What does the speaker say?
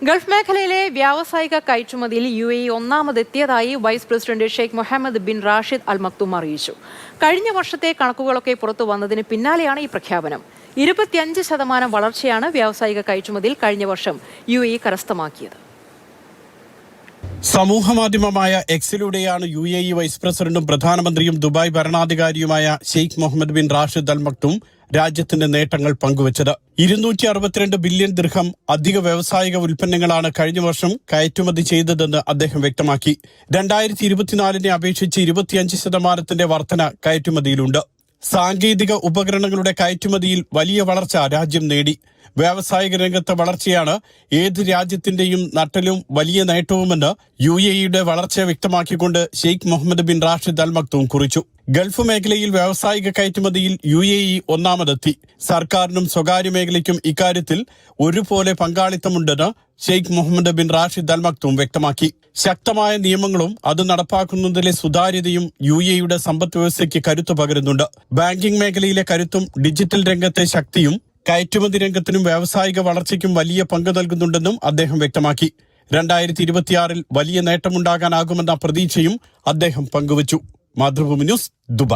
Gulf മേഖലയിലെ വ്യാവസായിക കയറ്റുമതിയിൽ UAE ഒന്നാമതെത്തിയതായി vice president Sheikh Mohammed bin Rashid Al Maktoum അറിയിച്ചു. കഴിഞ്ഞ വർഷത്തെ കണക്കുകളൊക്കെ പുറത്തു വന്നതിന് പിന്നാലെയാണ് ഈ പ്രഖ്യാപനം. 25% വളർച്ചയാണ് വ്യാവസായിക കയറ്റുമതിയിൽ കഴിഞ്ഞ വർഷം UAE കരസ്ഥമാക്കിയത്. സമൂഹമാധ്യമമായ എക്സിലൂടെയാണ് UAE വൈസ് പ്രസിഡന്റും പ്രധാനമന്ത്രിയും ദുബായ് ഭരണാധികാരിയുമായ Sheikh Mohammed bin Rashid Al Maktoum രാജ്യത്തിന്റെ നേട്ടങ്ങൾ പങ്കുവച്ചത്. 262 ബില്യൺ ദിർഹം അധിക വ്യാവസായിക ഉൽപ്പന്നങ്ങളാണ് കഴിഞ്ഞ വർഷം കയറ്റുമതി ചെയ്തതെന്ന് അദ്ദേഹം വ്യക്തമാക്കി. 2024 അപേക്ഷിച്ച് 25% വർധന കയറ്റുമതിയിലുണ്ട്. സാങ്കേതിക ഉപകരണങ്ങളുടെ കയറ്റുമതിയിൽ വലിയ വളർച്ച രാജ്യം നേടി. വ്യാവസായിക രംഗത്തെ വളർച്ചയാണ് ഏത് രാജ്യത്തിന്റെയും നട്ടലും വലിയ നേട്ടവുമെന്ന് UAEയുടെ വളർച്ച വ്യക്തമാക്കിക്കൊണ്ട് Sheikh Mohammed bin Rashid Al Maktoum കുറിച്ചു. ഗൾഫ് മേഖലയിൽ വ്യാവസായിക കയറ്റുമതിയിൽ UAE ഒന്നാമതെത്തി. സർക്കാരിനും സ്വകാര്യ മേഖലയ്ക്കും ഇക്കാര്യത്തിൽ ഒരുപോലെ പങ്കാളിത്തമുണ്ടെന്ന് Sheikh Mohammed bin Rashid Al Maktoum വ്യക്തമാക്കി. ശക്തമായ നിയമങ്ങളും അത് നടപ്പാക്കുന്നതിലെ സുതാര്യതയും UAEയുടെ സമ്പദ് വ്യവസ്ഥയ്ക്ക് കരുത്തു പകരുന്നുണ്ട്. ബാങ്കിംഗ് മേഖലയിലെ കരുത്തും ഡിജിറ്റൽ രംഗത്തെ ശക്തിയും കയറ്റുമതി രംഗത്തിനും വ്യാവസായിക വളർച്ചയ്ക്കും വലിയ പങ്ക് നൽകുന്നുണ്ടെന്നും അദ്ദേഹം വ്യക്തമാക്കി. 2026 വലിയ നേട്ടമുണ്ടാകാനാകുമെന്ന പ്രതീക്ഷയും അദ്ദേഹം പങ്കുവച്ചു. Mathrubhumi news, Dubai.